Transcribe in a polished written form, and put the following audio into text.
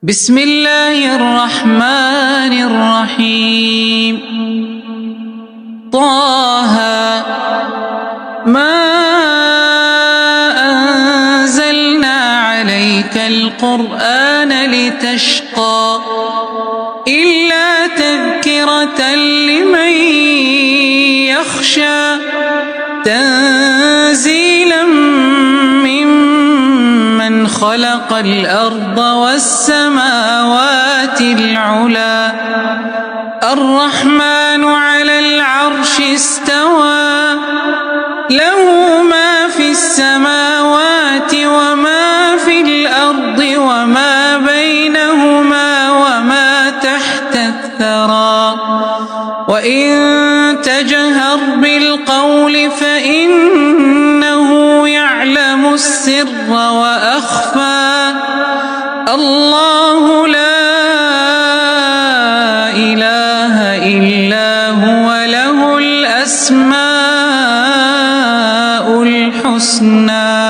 بسم الله الرحمن الرحيم. طه ما أنزلنا عليك القرآن لتشقى إلا تذكرة لمن يخشى تنزيلا ممن خلق الأرض والسماوات العلى الرحمن على العرش استوى له ما في السماوات وما في الأرض وما بينهما وما تحت الثرى وإن تجهر بالقول فإنه يعلم السر وأخفى الله لا إله إلا هو له الأسماء الحسنى.